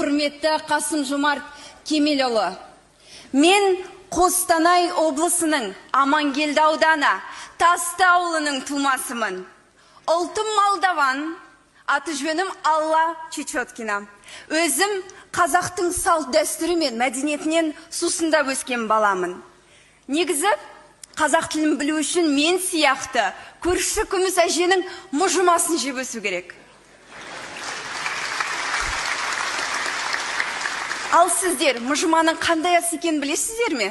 құрметті Қасым-Жомарт Кемелұлы. Мен Қостанай облысының Амангелді ауданы Тасты ауылының тумасымын. Ұлтым Молдаван, аты жөнім Алла Чечеткина. Өзім қазақтың салт дәстүрі мен мәдениетінен сусындап өскен баламын. Негізі, қазақ тілін білу үшін мен сияқты көрші күміс әженің мұжымасын жеп өсу керек. Ал сіздер мұжыманың қандай ас екенін білесіздер ме?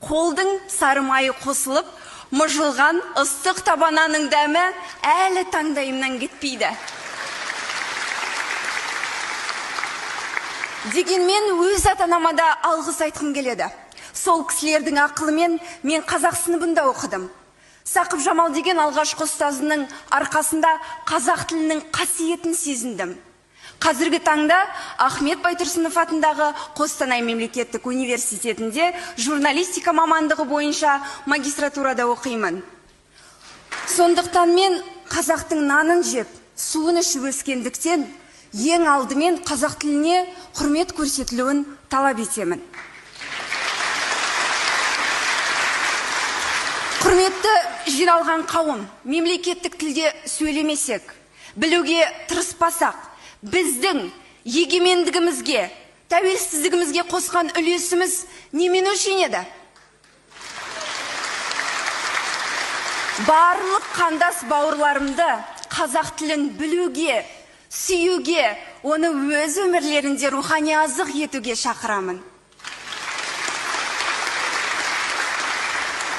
Қолдың сары майы қосылып, мұжылған ыстық табананың дәмі әлі таңдайымнан кетпейді. Дегенмен өз ата-анама да алғыс айтқым келеді. Сол кісілердің ақылымен мен қазақ сыныбында оқыдым. Сақып Жамал деген алғашқы ұстазының арқасында қазақ тілінің қасиетін сезіндім. Қазіргі таңда Ахмет Байтұрсынов атындағы Қостанай мемлекеттік университетінде журналистика мамандығы бойынша магистратурада оқимын. Сондықтан мен қазақтың нанын жеп, суын ішіп өскендіктен ең алдымен қазақ тіліне құрмет көрсетілуін талап етемін. Құрметті жиналған қауым, мемлекеттік тілде сөйлемесек, білуге тырыспасақ, біздің егемендігімізге, тәуелсіздігімізге қосқан үлесіміз немен өлшенеді? Барлық қандас бауырларымды қазақ тілін білуге, сүюге, оны өз өмірлерінде рухани азық етуге шақырамын.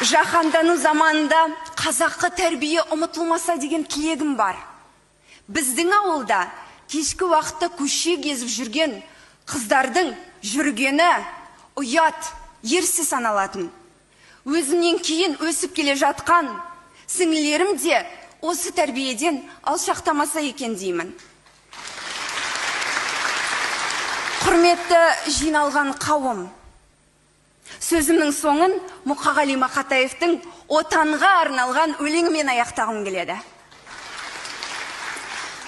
Жаһандану заманында қазақы тәрбие ұмытылмаса деген тілегім бар. Біздің ауылда кешкі уақытта көше кезіп жүрген қыздардың жүргені ұят, ерсі саналатын. Өзімнен кейін өсіп келе жатқан сіңлілерім де осы тәрбиеден алшақтамаса екен деймін. Құрметті жиналған қауым, сөзімнің соңын Мұқағали Мақатаевтың отанға арналған өлеңімен аяқтағым келеді.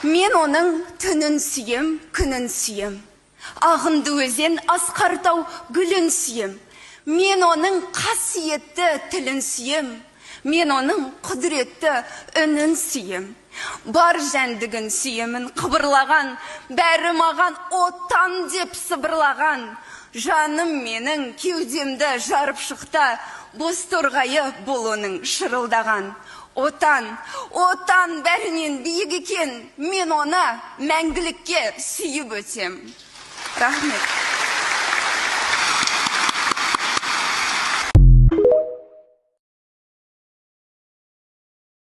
Мен оның түнін сүйем, күнін сүйем. Ағынды өзен, асқар тау гүлін сүйем. Мен оның қасиетті тілін сүйем. Мен оның құдіретті үнін сүйем. Бар жәндігін сүйемін қыбырлаған, бәрі маған отан деп сыбырлаған. Жаным менің кеудемді жарып шықта, боз торғайы бұл оның шырылдаған. Отан, отан бәрінен биік екен, мен оны мәңгілікке сүйіп өтем. Рахмет.